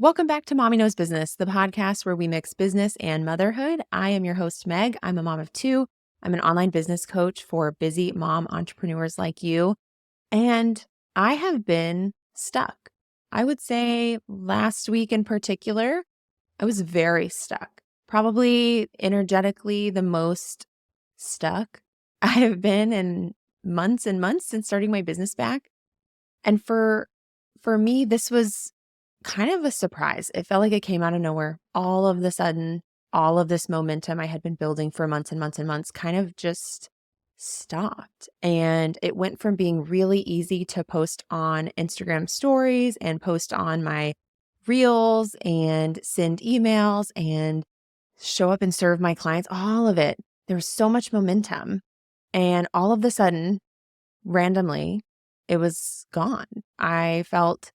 Welcome back to Mommy Knows Business, the podcast where we mix business and motherhood. I am your host, Meg. I'm a mom of two. I'm an online business coach for busy mom entrepreneurs like you. And I have been stuck. I would say last week in particular, I was very stuck. Probably energetically the most stuck I have been in months and months since starting my business back. And for me, this was kind of a surprise. It felt like it came out of nowhere. All of the sudden, all of this momentum I had been building for months and months and months kind of just stopped. And it went from being really easy to post on Instagram stories and post on my reels and send emails and show up and serve my clients, all of it. There was so much momentum. And all of the sudden, randomly, it was gone. I felt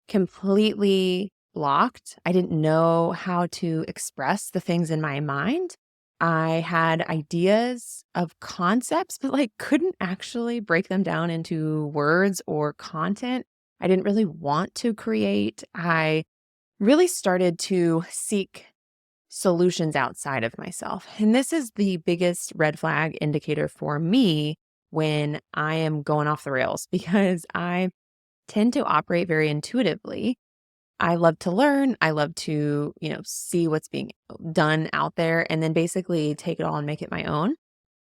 completely blocked. I didn't know how to express the things in my mind. I had ideas of concepts, but couldn't actually break them down into words or content. I didn't really want to create. I really started to seek solutions outside of myself. And this is the biggest red flag indicator for me when I am going off the rails because I tend to operate very intuitively. I love to learn. I love to, see what's being done out there and then basically take it all and make it my own.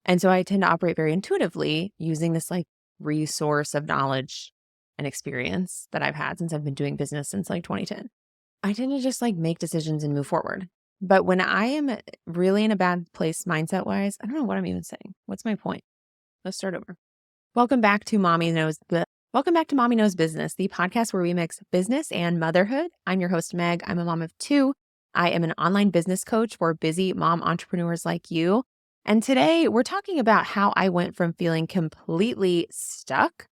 And so I tend to operate very intuitively using this resource of knowledge and experience that I've had since I've been doing business since 2010. I tend to just make decisions and move forward. But when I am really in a bad place mindset wise, I don't know what I'm even saying. What's my point? Let's start over. Welcome back to Mommy Knows Business, the podcast where we mix business and motherhood. I'm your host, Meg. I'm a mom of two. I am an online business coach for busy mom entrepreneurs like you. And today we're talking about how I went from feeling completely stuck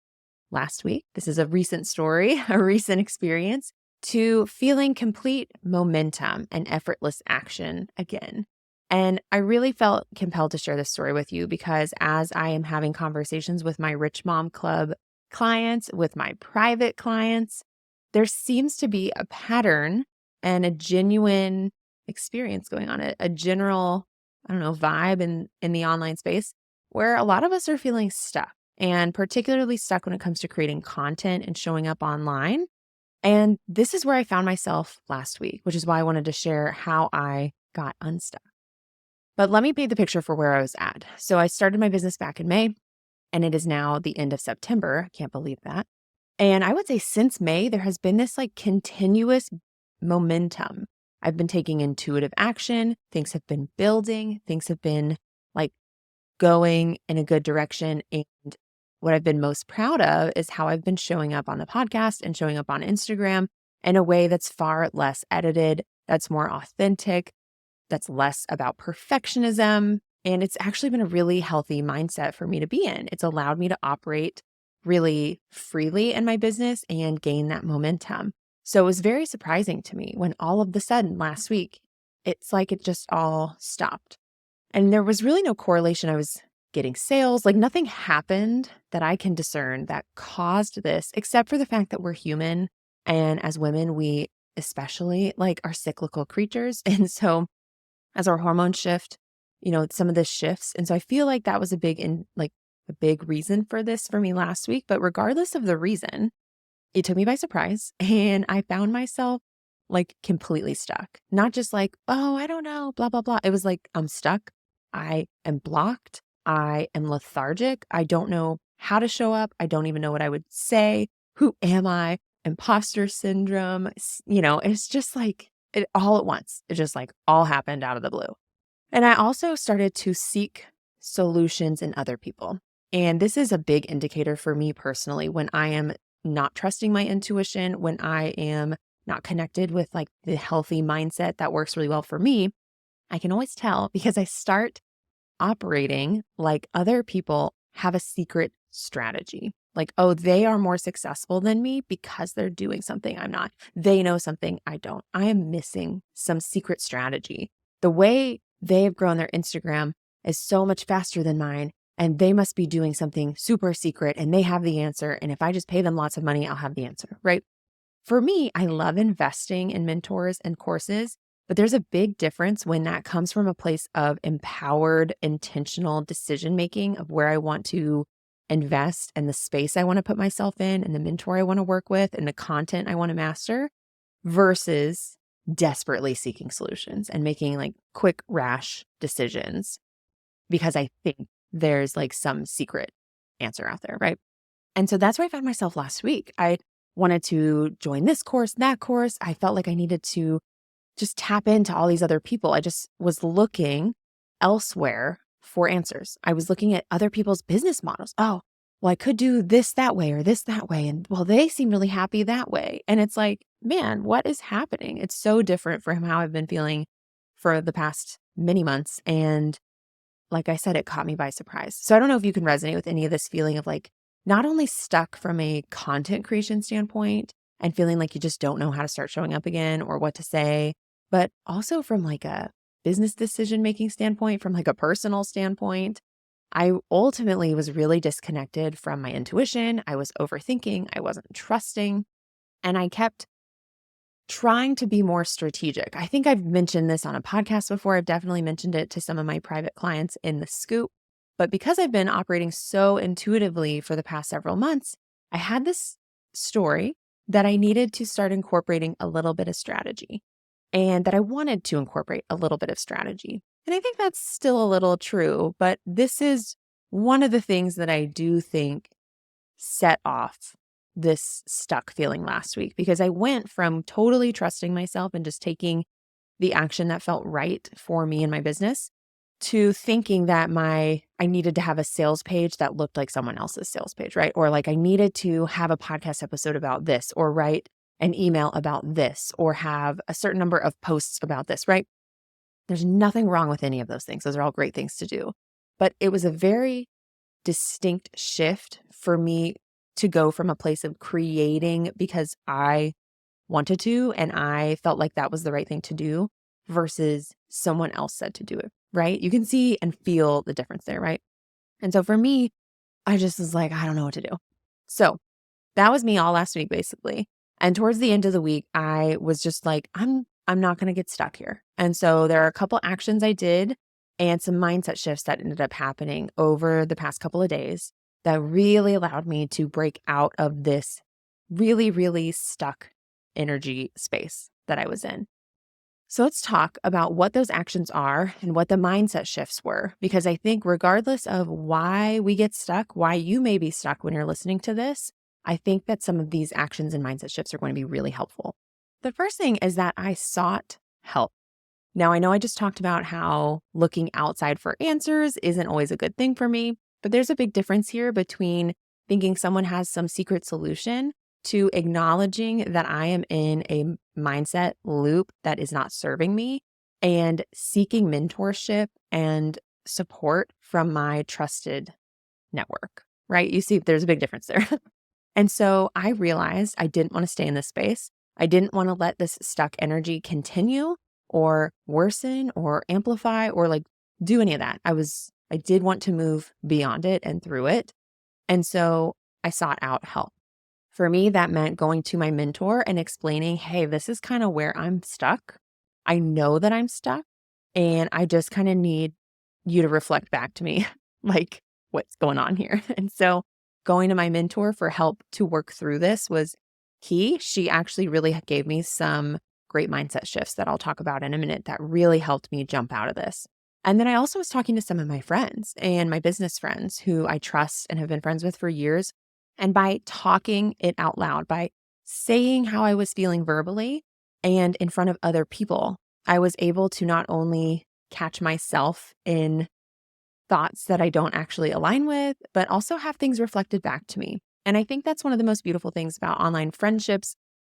last week. This is a recent story, a recent experience, to feeling complete momentum and effortless action again. And I really felt compelled to share this story with you because as I am having conversations with my Rich Mom Club clients, with my private clients, there seems to be a pattern and a genuine experience going on, a general, vibe in the online space where a lot of us are feeling stuck and particularly stuck when it comes to creating content and showing up online. And this is where I found myself last week, which is why I wanted to share how I got unstuck. But let me paint the picture for where I was at. So I started my business back in May, and it is now the end of September. I can't believe that. And I would say since May, there has been this continuous momentum. I've been taking intuitive action. Things have been building. Things have been going in a good direction. And what I've been most proud of is how I've been showing up on the podcast and showing up on Instagram in a way that's far less edited, that's more authentic, that's less about perfectionism. And it's actually been a really healthy mindset for me to be in. It's allowed me to operate really freely in my business and gain that momentum. So it was very surprising to me when all of the sudden last week, it's like it just all stopped. And there was really no correlation. I was getting sales, nothing happened that I can discern that caused this, except for the fact that we're human. And as women, we especially are cyclical creatures. And so as our hormones shift, some of this shifts. And so I feel like that was a big reason for this for me last week. But regardless of the reason, it took me by surprise and I found myself completely stuck. Not just oh, I don't know, blah, blah, blah. It was I'm stuck. I am blocked. I am lethargic. I don't know how to show up. I don't even know what I would say. Who am I? Imposter syndrome. It's just it all at once. It just all happened out of the blue. And I also started to seek solutions in other people. And this is a big indicator for me personally when I am not trusting my intuition, when I am not connected with the healthy mindset that works really well for me. I can always tell because I start operating like other people have a secret strategy. Oh, they are more successful than me because they're doing something I'm not. They know something I don't. I am missing some secret strategy. The way they have grown their Instagram is so much faster than mine, and they must be doing something super secret and they have the answer. And if I just pay them lots of money, I'll have the answer, right? For me, I love investing in mentors and courses, but there's a big difference when that comes from a place of empowered, intentional decision making of where I want to invest and the space I want to put myself in and the mentor I want to work with and the content I want to master versus desperately seeking solutions and making like quick, rash decisions because I think there's like some secret answer out there, right? And so that's where I found myself last week. I wanted to join this course, that course. I felt like I needed to just tap into all these other people. I just was looking elsewhere for answers. I was looking at other people's business models. Oh, well, I could do this that way or this that way. And well, they seem really happy that way. And it's like, man, what is happening? It's so different from how I've been feeling for the past many months. And like I said, it caught me by surprise. So I don't know if you can resonate with any of this feeling of like not only stuck from a content creation standpoint and feeling like you just don't know how to start showing up again or what to say, but also from like a business decision making standpoint, from like a personal standpoint. I ultimately was really disconnected from my intuition. I was overthinking. I wasn't trusting. And I kept trying to be more strategic. I think I've mentioned this on a podcast before. I've definitely mentioned it to some of my private clients in the scoop. But because I've been operating so intuitively for the past several months, I had this story that I needed to start incorporating a little bit of strategy and that I wanted to incorporate a little bit of strategy. And I think that's still a little true, but this is one of the things that I do think set off this stuck feeling last week because I went from totally trusting myself and just taking the action that felt right for me and my business to thinking that I needed to have a sales page that looked like someone else's sales page, right? Or like I needed to have a podcast episode about this or write an email about this or have a certain number of posts about this, right? There's nothing wrong with any of those things. Those are all great things to do. But it was a very distinct shift for me to go from a place of creating because I wanted to and I felt like that was the right thing to do versus someone else said to do it, right? You can see and feel the difference there, right? And so for me, I just was like, I don't know what to do. So that was me all last week, basically. And towards the end of the week, I was just like, I'm not going to get stuck here. And so there are a couple actions I did and some mindset shifts that ended up happening over the past couple of days that really allowed me to break out of this really, really stuck energy space that I was in. So let's talk about what those actions are and what the mindset shifts were, because I think regardless of why we get stuck, why you may be stuck when you're listening to this, I think that some of these actions and mindset shifts are going to be really helpful. The first thing is that I sought help. Now, I know I just talked about how looking outside for answers isn't always a good thing for me, but there's a big difference here between thinking someone has some secret solution to acknowledging that I am in a mindset loop that is not serving me and seeking mentorship and support from my trusted network, right? You see, there's a big difference there. And so I realized I didn't want to stay in this space. I didn't want to let this stuck energy continue or worsen or amplify or like do any of that. I did want to move beyond it and through it. And so I sought out help. For me, that meant going to my mentor and explaining, hey, this is kind of where I'm stuck. I know that I'm stuck and I just kind of need you to reflect back to me, like what's going on here. And so going to my mentor for help to work through this was key. She actually really gave me some great mindset shifts that I'll talk about in a minute that really helped me jump out of this. And then I also was talking to some of my friends and my business friends who I trust and have been friends with for years. And by talking it out loud, by saying how I was feeling verbally and in front of other people, I was able to not only catch myself in thoughts that I don't actually align with, but also have things reflected back to me. And I think that's one of the most beautiful things about online friendships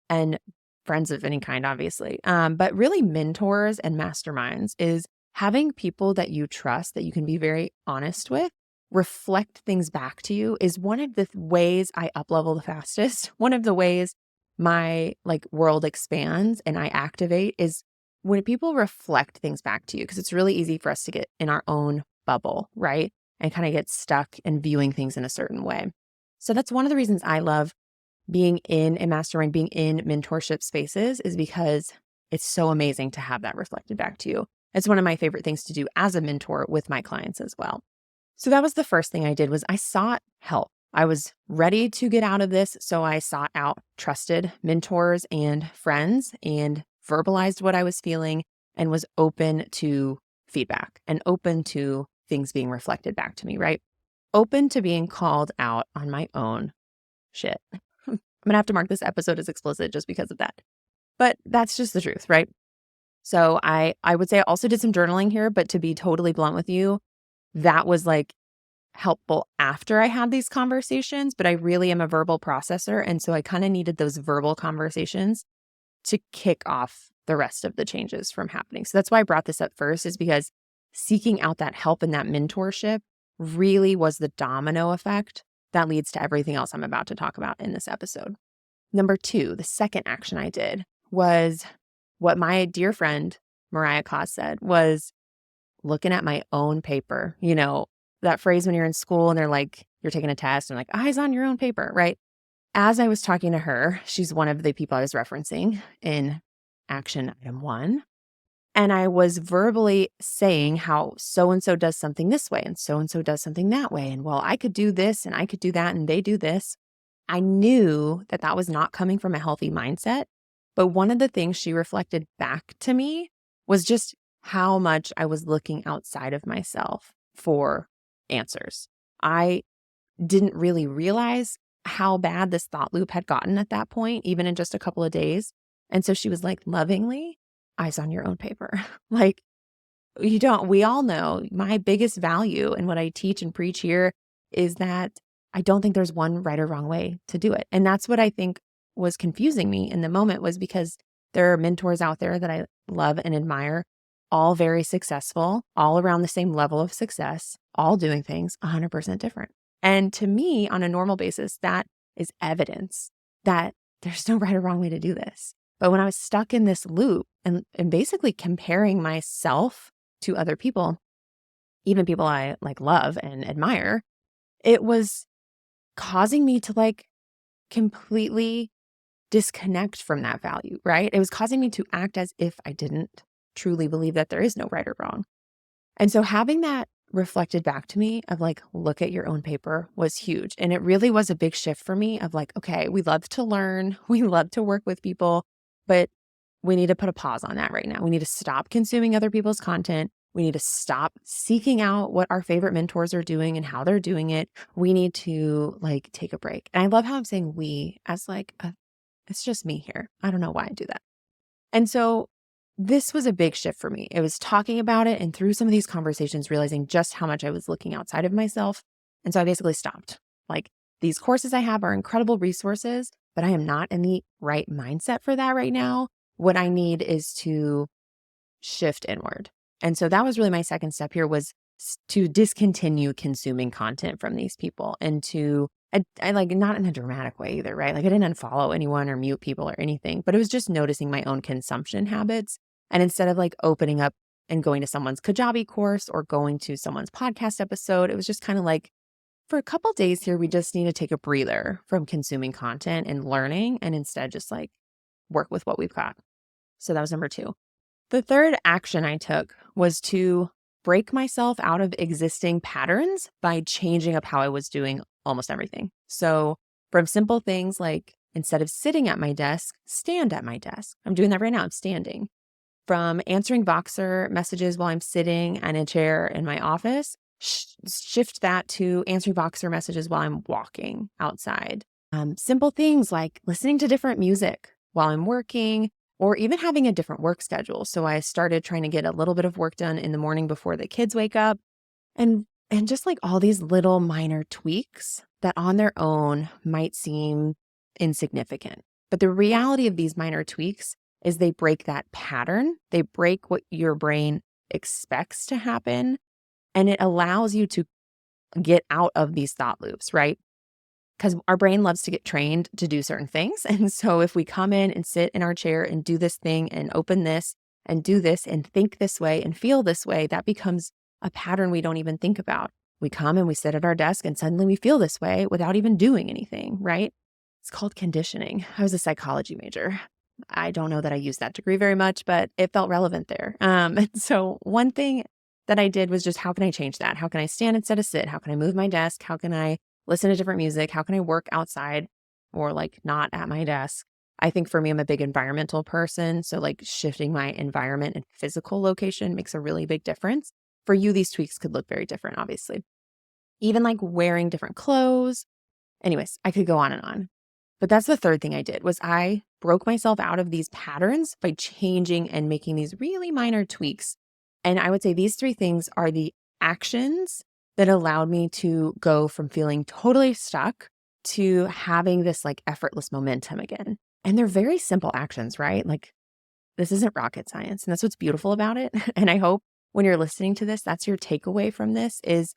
and friends of any kind, obviously. But really mentors and masterminds is having people that you trust, that you can be very honest with, reflect things back to you is one of the ways I up-level the fastest. One of the ways my world expands and I activate is when people reflect things back to you, because it's really easy for us to get in our own bubble, right? And kind of get stuck in viewing things in a certain way. So that's one of the reasons I love being in a mastermind, being in mentorship spaces is because it's so amazing to have that reflected back to you. It's one of my favorite things to do as a mentor with my clients as well. So that was the first thing I did was I sought help. I was ready to get out of this. So I sought out trusted mentors and friends and verbalized what I was feeling and was open to feedback and open to things being reflected back to me, right? Open to being called out on my own shit. I'm going to have to mark this episode as explicit just because of that. But that's just the truth, right? So I would say I also did some journaling here, but to be totally blunt with you, that was like helpful after I had these conversations, but I really am a verbal processor. And so I kind of needed those verbal conversations to kick off the rest of the changes from happening. So that's why I brought this up first, is because seeking out that help and that mentorship really was the domino effect that leads to everything else I'm about to talk about in this episode. Number 2, the second action I did was what my dear friend Mariah Koss said was looking at my own paper. You know, that phrase when you're in school and they're like, you're taking a test and like, eyes on your own paper, right? As I was talking to her, she's one of the people I was referencing in action item 1. And I was verbally saying how so-and-so does something this way and so-and-so does something that way. And well, I could do this and I could do that and they do this. I knew that that was not coming from a healthy mindset. But one of the things she reflected back to me was just how much I was looking outside of myself for answers. I didn't really realize how bad this thought loop had gotten at that point, even in just a couple of days. And so she was like, lovingly, eyes on your own paper. Like, we all know my biggest value in what I teach and preach here is that I don't think there's one right or wrong way to do it. And that's what I think was confusing me in the moment, was because there are mentors out there that I love and admire, all very successful, all around the same level of success, all doing things 100% different. And to me, on a normal basis, that is evidence that there's no right or wrong way to do this. But when I was stuck in this loop and basically comparing myself to other people, even people I like love and admire, it was causing me to like completely disconnect from that value, right? It was causing me to act as if I didn't truly believe that there is no right or wrong. And so having that reflected back to me of like, look at your own paper was huge. And it really was a big shift for me of like, okay, we love to learn, we love to work with people, but we need to put a pause on that right now. We need to stop consuming other people's content. We need to stop seeking out what our favorite mentors are doing and how they're doing it. We need to like take a break. And I love how I'm saying we as like, it's just me here. I don't know why I do that. And so this was a big shift for me. It was talking about it and through some of these conversations, realizing just how much I was looking outside of myself. And so I basically stopped. Like, these courses I have are incredible resources, but I am not in the right mindset for that right now. What I need is to shift inward. And so that was really my second step here, was to discontinue consuming content from these people and to I like, not in a dramatic way either, right? Like, I didn't unfollow anyone or mute people or anything, but it was just noticing my own consumption habits. And instead of like opening up and going to someone's Kajabi course or going to someone's podcast episode, it was just kind of like, for a couple days here, we just need to take a breather from consuming content and learning, and instead just like work with what we've got. So that was number 2. The third action I took was to break myself out of existing patterns by changing up how I was doing almost everything. So from simple things like, instead of sitting at my desk, stand at my desk. I'm doing that right now. I'm standing. From answering Voxer messages while I'm sitting in a chair in my office, shift that to answering Voxer messages while I'm walking outside. Simple things like listening to different music while I'm working, or even having a different work schedule. So I started trying to get a little bit of work done in the morning before the kids wake up. And just like all these little minor tweaks that on their own might seem insignificant. But the reality of these minor tweaks is they break that pattern. They break what your brain expects to happen. And it allows you to get out of these thought loops, right? Because our brain loves to get trained to do certain things. And so if we come in and sit in our chair and do this thing and open this and do this and think this way and feel this way, that becomes a pattern we don't even think about. We come and we sit at our desk and suddenly we feel this way without even doing anything, right? It's called conditioning. I was a psychology major. I don't know that I used that degree very much, but it felt relevant there. And so one thing that I did was just, how can I change that? How can I stand instead of sit? How can I move my desk? How can I listen to different music? How can I work outside or like not at my desk? I think for me, I'm a big environmental person. So like shifting my environment and physical location makes a really big difference. For you, these tweaks could look very different, obviously. Even like wearing different clothes. Anyways, I could go on and on. But that's the third thing I did was I broke myself out of these patterns by changing and making these really minor tweaks. And I would say these three things are the actions that allowed me to go from feeling totally stuck to having this like effortless momentum again. And they're very simple actions, right? Like this isn't rocket science. And that's what's beautiful about it. And I hope when you're listening to this, that's your takeaway from this is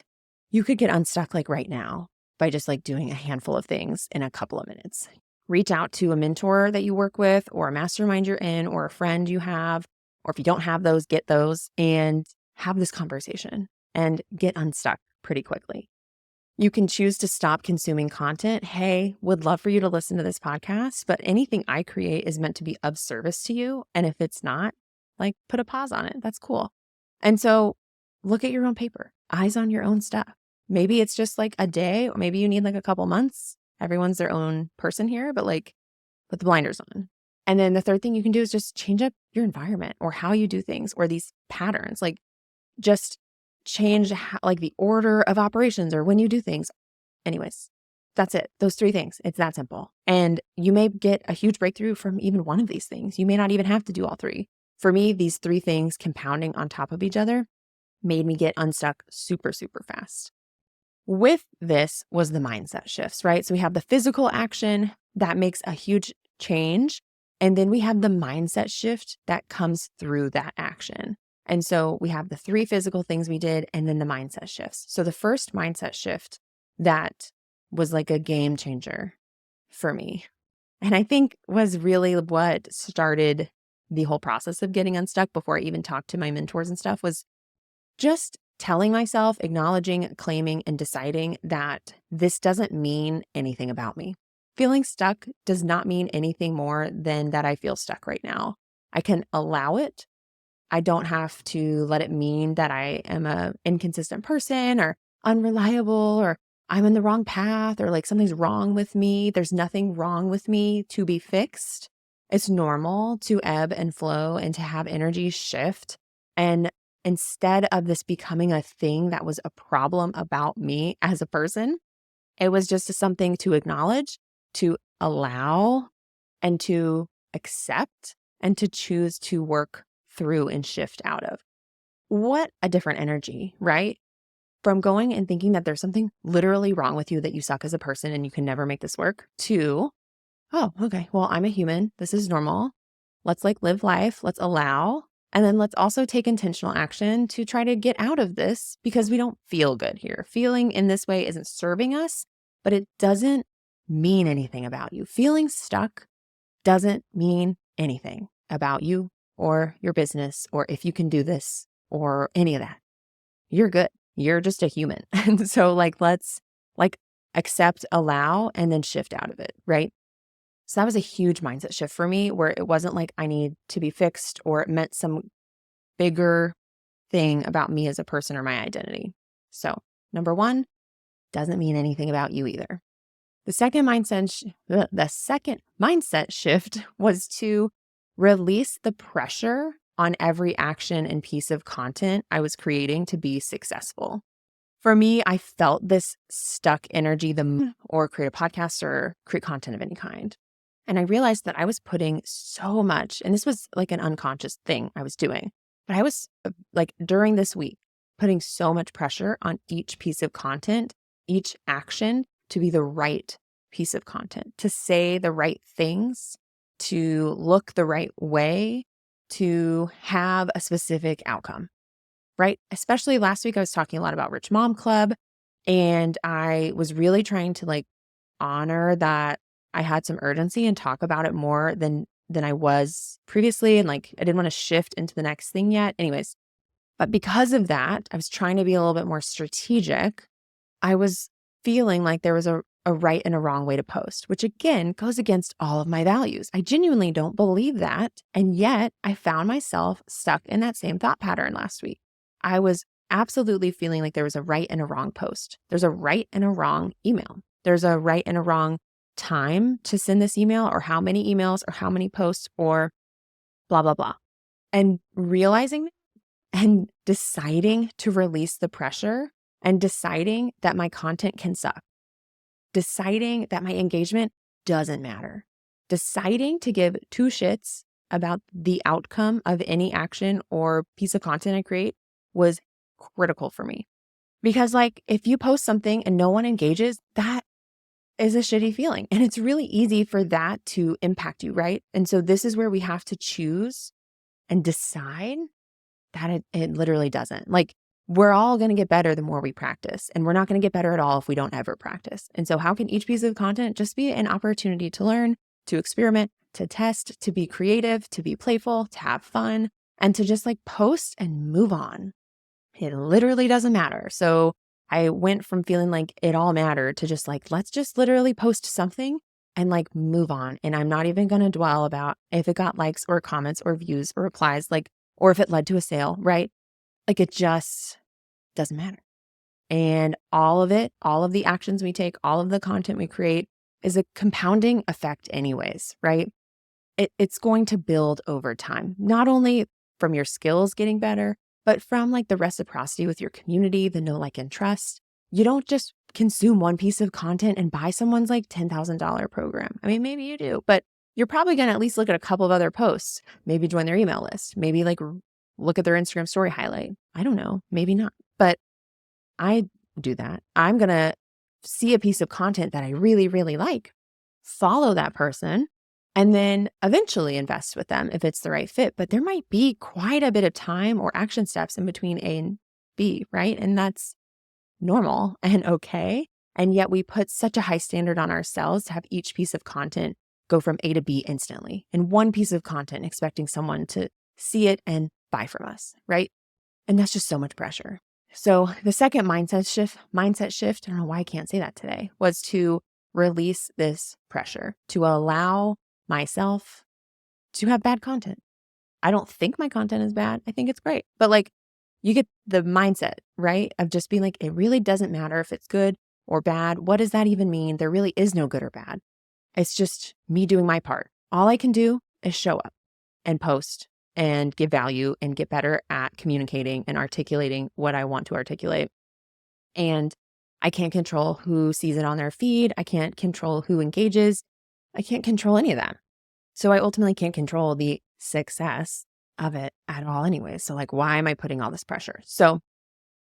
you could get unstuck like right now by just like doing a handful of things in a couple of minutes. Reach out to a mentor that you work with or a mastermind you're in or a friend you have, or if you don't have those, get those and have this conversation and get unstuck pretty quickly. You can choose to stop consuming content. Hey, would love for you to listen to this podcast, but anything I create is meant to be of service to you. And if it's not, like put a pause on it. That's cool. And so look at your own paper, eyes on your own stuff. Maybe it's just like a day, or maybe you need like a couple months. Everyone's their own person here, but like put the blinders on. And then the third thing you can do is just change up your environment or how you do things or these patterns, like just change like the order of operations or when you do things. Anyways, that's it. Those three things. It's that simple. And you may get a huge breakthrough from even one of these things. You may not even have to do all three. For me, these three things compounding on top of each other made me get unstuck super, super fast. With this was the mindset shifts, right? So we have the physical action that makes a huge change. And then we have the mindset shift that comes through that action. And so we have the three physical things we did and then the mindset shifts. So the first mindset shift that was like a game changer for me, and I think was really what started the whole process of getting unstuck before I even talked to my mentors and stuff, was just telling myself, acknowledging, claiming, and deciding that this doesn't mean anything about me. Feeling stuck does not mean anything more than that I feel stuck right now. I can allow it. I don't have to let it mean that I am an inconsistent person or unreliable or I'm in the wrong path or like something's wrong with me. There's nothing wrong with me to be fixed. It's normal to ebb and flow and to have energy shift. And instead of this becoming a thing that was a problem about me as a person, it was just something to acknowledge, to allow, and to accept, and to choose to work through and shift out of. What a different energy, right? From going and thinking that there's something literally wrong with you, that you suck as a person and you can never make this work, to, oh, okay, well, I'm a human. This is normal. Let's like live life. Let's allow. And then let's also take intentional action to try to get out of this because we don't feel good here. Feeling in this way isn't serving us, but it doesn't mean anything about you. Feeling stuck doesn't mean anything about you or your business or if you can do this or any of that. You're good. You're just a human. And so like, let's like accept, allow, and then shift out of it, right? So that was a huge mindset shift for me where it wasn't like I need to be fixed or it meant some bigger thing about me as a person or my identity. So number one, doesn't mean anything about you either. The second mindset shift was to release the pressure on every action and piece of content I was creating to be successful. For me, I felt this stuck energy or create a podcast or create content of any kind. And I realized that I was putting so much, and this was like an unconscious thing I was doing, but I was like during this week, putting so much pressure on each piece of content, each action to be the right piece of content, to say the right things, to look the right way, to have a specific outcome, right? Especially last week, I was talking a lot about Rich Mom Club, and I was really trying to like honor that I had some urgency and talk about it more than I was previously. And like, I didn't want to shift into the next thing yet. Anyways, but because of that, I was trying to be a little bit more strategic. I was feeling like there was a a right and a wrong way to post, which again goes against all of my values. I genuinely don't believe that. And yet I found myself stuck in that same thought pattern last week. I was absolutely feeling like there was a right and a wrong post. There's a right and a wrong email. There's a right and a wrong time to send this email, or how many emails, or how many posts, or blah, blah, blah. And realizing and deciding to release the pressure, and deciding that my content can suck, deciding that my engagement doesn't matter, deciding to give two shits about the outcome of any action or piece of content I create was critical for me. Because like, if you post something and no one engages, that is a shitty feeling. And it's really easy for that to impact you, right? And so this is where we have to choose and decide that it literally doesn't. Like, we're all going to get better the more we practice, and we're not going to get better at all if we don't ever practice. And so how can each piece of content just be an opportunity to learn, to experiment, to test, to be creative, to be playful, to have fun, and to just like post and move on? It literally doesn't matter. So I went from feeling like it all mattered to just like, let's just literally post something and like move on. And I'm not even going to dwell about if it got likes or comments or views or replies, like, or if it led to a sale, right? Like, it just doesn't matter. And all of it, all of the actions we take, all of the content we create is a compounding effect anyways, right? It's going to build over time, not only from your skills getting better, but from like the reciprocity with your community, the know, like, and trust. You don't just consume one piece of content and buy someone's like $10,000 program. I mean, maybe you do, but you're probably going to at least look at a couple of other posts, maybe join their email list, maybe like look at their Instagram story highlight. I don't know, maybe not, but I do that. I'm going to see a piece of content that I really, really like, follow that person, and then eventually invest with them if it's the right fit. But there might be quite a bit of time or action steps in between A and B, right? And that's normal and okay. And yet we put such a high standard on ourselves to have each piece of content go from A to B instantly in one piece of content, expecting someone to see it and buy from us, right? And that's just so much pressure. So the second mindset shift, I don't know why I can't say that today, was to release this pressure, to allow myself to have bad content. I don't think my content is bad. I think it's great. But like, you get the mindset, right? Of just being like, it really doesn't matter if it's good or bad. What does that even mean? There really is no good or bad. It's just me doing my part. All I can do is show up and post and give value and get better at communicating and articulating what I want to articulate. And I can't control who sees it on their feed. I can't control who engages. I can't control any of that. So I ultimately can't control the success of it at all anyway. So like, why am I putting all this pressure? So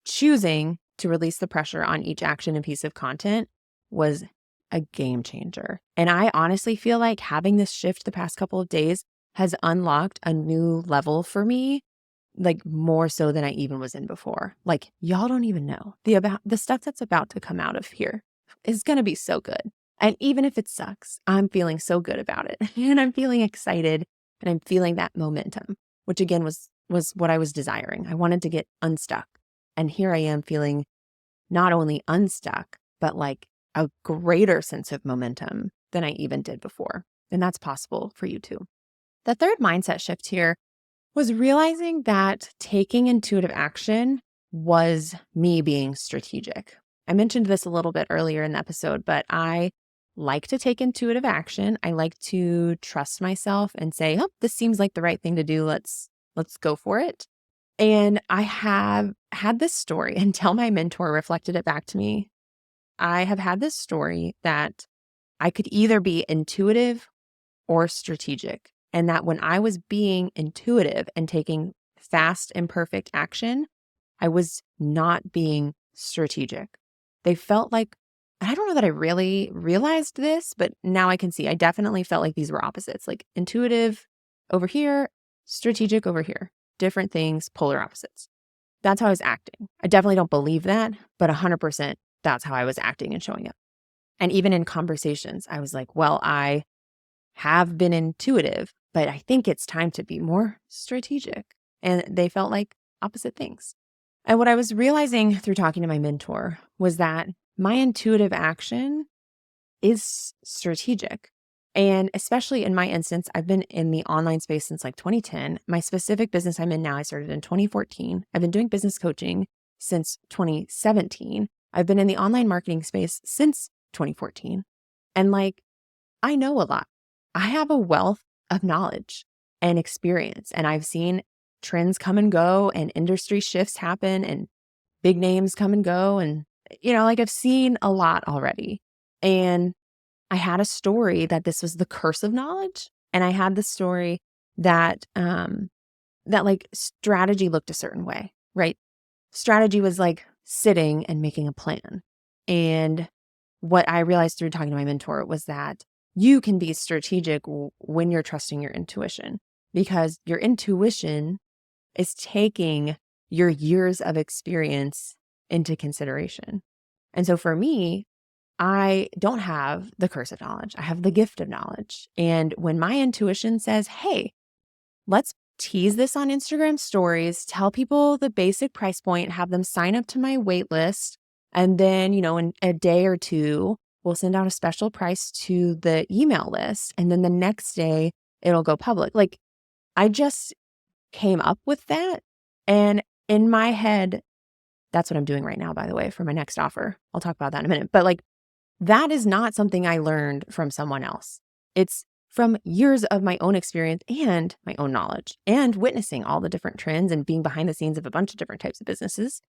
choosing to release the pressure on each action and piece of content was a game changer. And I honestly feel like having this shift the past couple of days has unlocked a new level for me, like more so than I even was in before. Like, y'all don't even know the stuff that's about to come out of here is going to be so good. And even if it sucks, I'm feeling so good about it. And I'm feeling excited, and I'm feeling that momentum, which again was what I was desiring. I wanted to get unstuck. And here I am feeling not only unstuck, but like a greater sense of momentum than I even did before. And that's possible for you too. The third mindset shift here was realizing that taking intuitive action was me being strategic. I mentioned this a little bit earlier in the episode, but I like to take intuitive action. I like to trust myself and say, oh, this seems like the right thing to do. Let's go for it. And I have had this story, until my mentor reflected it back to me. I have had this story that I could either be intuitive or strategic. And that when I was being intuitive and taking fast and perfect action, I was not being strategic. They felt like, I don't know that I really realized this, but now I can see I definitely felt like these were opposites, like intuitive over here, strategic over here, different things, polar opposites. That's how I was acting. I definitely don't believe that, but 100% that's how I was acting and showing up. And even in conversations, I was like, well, I have been intuitive, but I think it's time to be more strategic. And they felt like opposite things. And what I was realizing through talking to my mentor was that my intuitive action is strategic. And especially in my instance, I've been in the online space since like 2010. My specific business I'm in now, I started in 2014. I've been doing business coaching since 2017. I've been in the online marketing space since 2014. And like, I know a lot. I have a wealth of knowledge and experience, and I've seen trends come and go and industry shifts happen and big names come and go. And, like I've seen a lot already. And I had a story that this was the curse of knowledge. And I had the story that, that like strategy looked a certain way, right? Strategy was like sitting and making a plan. And what I realized through talking to my mentor was that you can be strategic when you're trusting your intuition, because your intuition is taking your years of experience into consideration. And so for me, I don't have the curse of knowledge. I have the gift of knowledge. And when my intuition says, hey, let's tease this on Instagram stories, tell people the basic price point, have them sign up to my wait list. And then, in a day or two, we'll send out a special price to the email list. And then the next day it'll go public. Like, I just came up with that. And in my head, that's what I'm doing right now, by the way, for my next offer. I'll talk about that in a minute. But like, that is not something I learned from someone else. It's from years of my own experience and my own knowledge and witnessing all the different trends and being behind the scenes of a bunch of different types of businesses.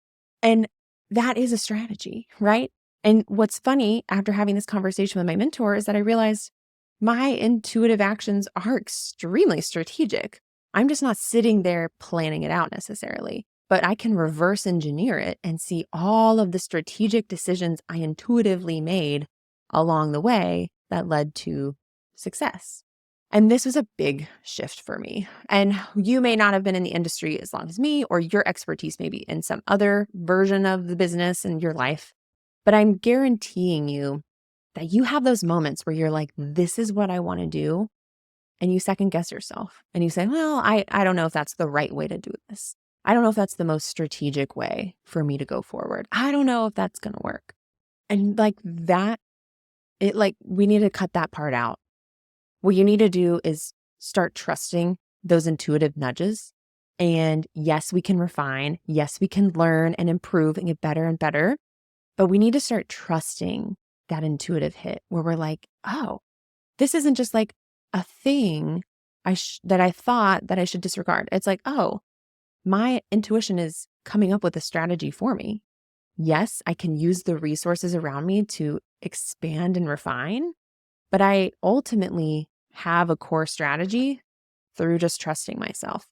And that is a strategy, right? And what's funny after having this conversation with my mentor is that I realized my intuitive actions are extremely strategic. I'm just not sitting there planning it out necessarily, but I can reverse engineer it and see all of the strategic decisions I intuitively made along the way that led to success. And this was a big shift for me. And you may not have been in the industry as long as me, or your expertise may be in some other version of the business in your life. But I'm guaranteeing you that you have those moments where you're like, this is what I want to do. And you second guess yourself and you say, well, I don't know if that's the right way to do this. I don't know if that's the most strategic way for me to go forward. I don't know if that's going to work. And like that, we need to cut that part out. What you need to do is start trusting those intuitive nudges. And yes, we can refine. Yes, we can learn and improve and get better and better. But we need to start trusting that intuitive hit where we're like, oh, this isn't just like a thing that I thought that I should disregard. It's like, oh, my intuition is coming up with a strategy for me. Yes, I can use the resources around me to expand and refine, but I ultimately have a core strategy through just trusting myself.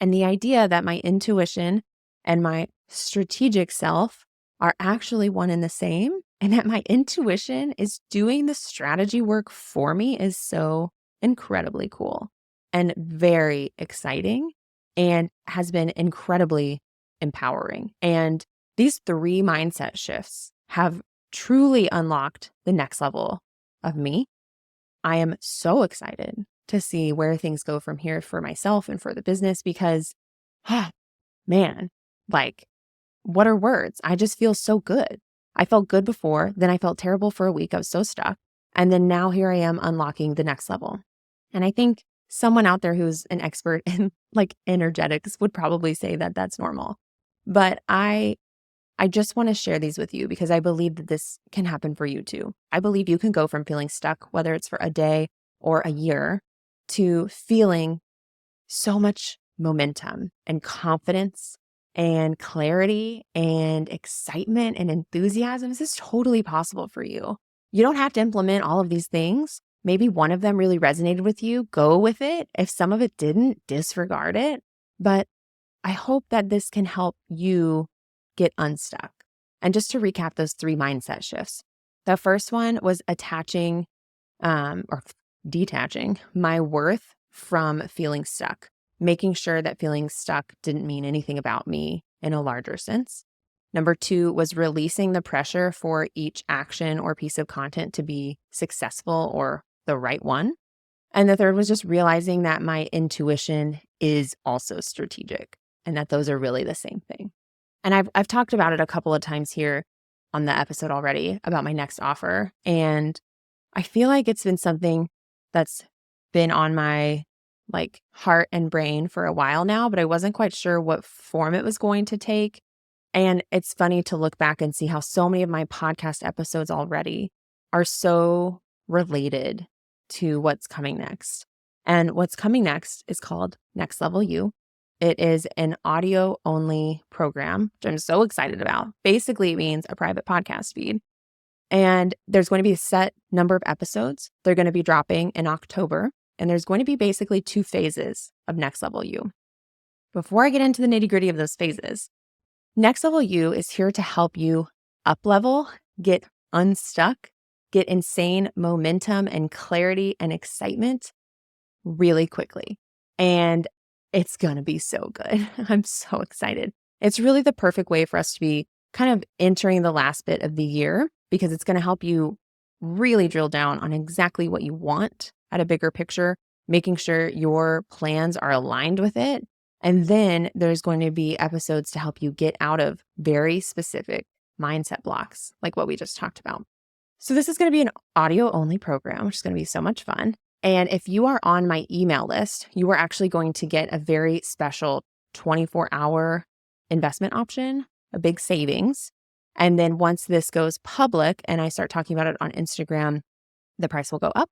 And the idea that my intuition and my strategic self are actually one and the same, and that my intuition is doing the strategy work for me is so incredibly cool and very exciting and has been incredibly empowering. And these 3 mindset shifts have truly unlocked the next level of me. I am so excited to see where things go from here for myself and for the business because, man, like, what are words? I just feel so good. I felt good before, then I felt terrible for a week. I was so stuck. And then now here I am unlocking the next level. And I think someone out there who's an expert in like energetics would probably say that that's normal. But I just want to share these with you because I believe that this can happen for you too. I believe you can go from feeling stuck, whether it's for a day or a year, to feeling so much momentum and confidence and clarity and excitement and enthusiasm. This is totally possible for you. You don't have to implement all of these things. Maybe one of them really resonated with you, go with it. If some of it didn't, disregard it. But I hope that this can help you get unstuck. And just to recap those 3 mindset shifts. The first one was attaching or detaching my worth from feeling stuck, making sure that feeling stuck didn't mean anything about me in a larger sense. Number 2 was releasing the pressure for each action or piece of content to be successful or the right one. And the third was just realizing that my intuition is also strategic and that those are really the same thing. And I've talked about it a couple of times here on the episode already about my next offer. And I feel like it's been something that's been on my heart and brain for a while now, but I wasn't quite sure what form it was going to take. And it's funny to look back and see how so many of my podcast episodes already are so related to what's coming next. And what's coming next is called Next Level You. It is an audio only program, which I'm so excited about. Basically, it means a private podcast feed. And there's going to be a set number of episodes. They're going to be dropping in October. And there's going to be basically 2 phases of Next Level You. Before I get into the nitty gritty of those phases, Next Level You is here to help you up level, get unstuck, get insane momentum and clarity and excitement really quickly. And it's going to be so good. I'm so excited. It's really the perfect way for us to be kind of entering the last bit of the year because it's going to help you really drill down on exactly what you want at a bigger picture, making sure your plans are aligned with it. And then there's going to be episodes to help you get out of very specific mindset blocks, like what we just talked about. So this is going to be an audio only program, which is going to be so much fun. And if you are on my email list, you are actually going to get a very special 24-hour investment option, a big savings. And then once this goes public and I start talking about it on Instagram, the price will go up.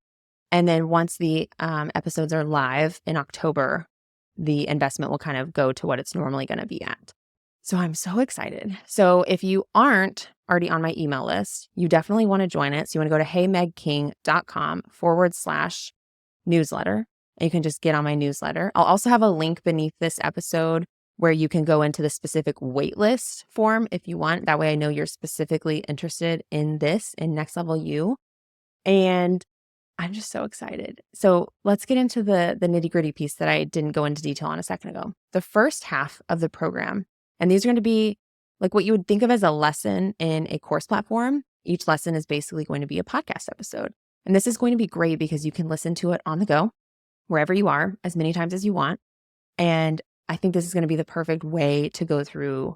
And then once the episodes are live in October, the investment will kind of go to what it's normally going to be at. So I'm so excited. So if you aren't already on my email list, you definitely want to join it. So you want to go to heymegking.com/newsletter. And you can just get on my newsletter. I'll also have a link beneath this episode where you can go into the specific waitlist form if you want. That way I know you're specifically interested in this, in Next Level You. And I'm just so excited. So let's get into the nitty-gritty piece that I didn't go into detail on a second ago. The first half of the program, and these are going to be like what you would think of as a lesson in a course platform. Each lesson is basically going to be a podcast episode. And this is going to be great because you can listen to it on the go, wherever you are, as many times as you want. And I think this is going to be the perfect way to go through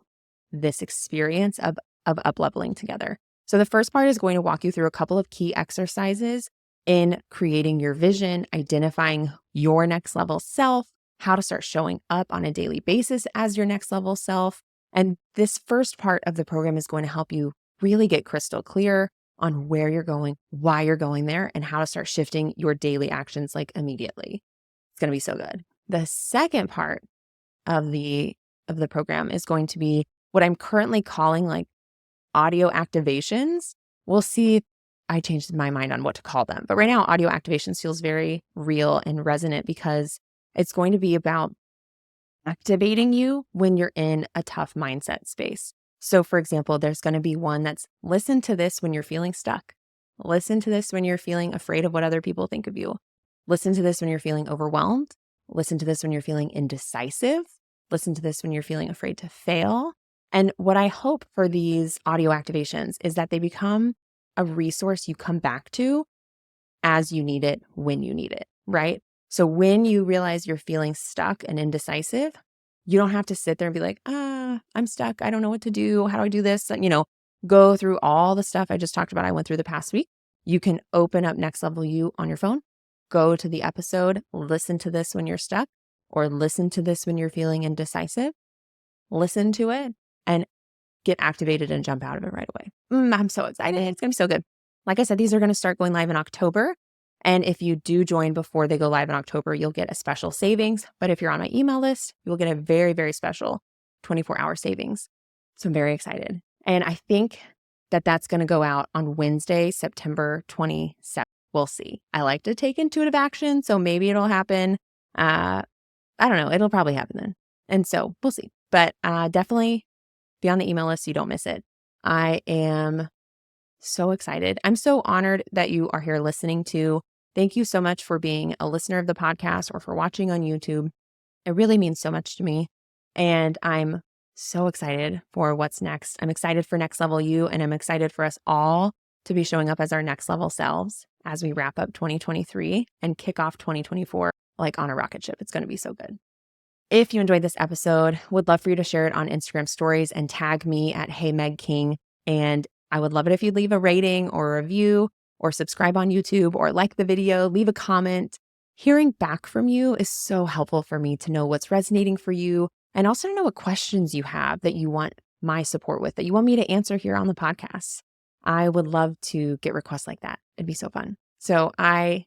this experience of up-leveling together. So the first part is going to walk you through a couple of key exercises in creating your vision, identifying your next level self, how to start showing up on a daily basis as your next level self. And this first part of the program is going to help you really get crystal clear on where you're going, why you're going there, and how to start shifting your daily actions immediately. It's going to be so good. The second part of the program is going to be what I'm currently calling audio activations. We'll see if I changed my mind on what to call them. But right now, audio activations feels very real and resonant because it's going to be about activating you when you're in a tough mindset space. So for example, there's going to be one that's listen to this when you're feeling stuck. Listen to this when you're feeling afraid of what other people think of you. Listen to this when you're feeling overwhelmed. Listen to this when you're feeling indecisive. Listen to this when you're feeling afraid to fail. And what I hope for these audio activations is that they become a resource you come back to as you need it, when you need it, right? So when you realize you're feeling stuck and indecisive, you don't have to sit there and be like, I'm stuck. I don't know what to do. How do I do this? Go through all the stuff I just talked about. I went through the past week. You can open up Next Level You on your phone, go to the episode, listen to this when you're stuck, or listen to this when you're feeling indecisive, listen to it and get activated and jump out of it right away. I'm so excited. It's going to be so good. Like I said, these are going to start going live in October. And if you do join before they go live in October, you'll get a special savings. But if you're on my email list, you will get a very, very special 24-hour savings. So I'm very excited. And I think that that's going to go out on Wednesday, September 27th. We'll see. I like to take intuitive action, so maybe it'll happen. I don't know. It'll probably happen then. And so we'll see. But definitely be on the email list so you don't miss it. I am so excited. I'm so honored that you are here listening to. Thank you so much for being a listener of the podcast or for watching on YouTube. It really means so much to me. And I'm so excited for what's next. I'm excited for Next Level You, and I'm excited for us all to be showing up as our next level selves as we wrap up 2023 and kick off 2024 like on a rocket ship. It's going to be so good. If you enjoyed this episode, would love for you to share it on Instagram stories and tag me at HeyMegKing. And I would love it if you'd leave a rating or a review. or subscribe on YouTube or like the video, leave a comment. Hearing back from you is so helpful for me to know what's resonating for you and also to know what questions you have that you want my support with, that you want me to answer here on the podcast. I would love to get requests like that. It'd be so fun. So I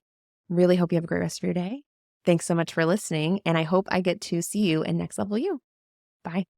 really hope you have a great rest of your day. Thanks so much for listening. And I hope I get to see you in Next Level You. Bye.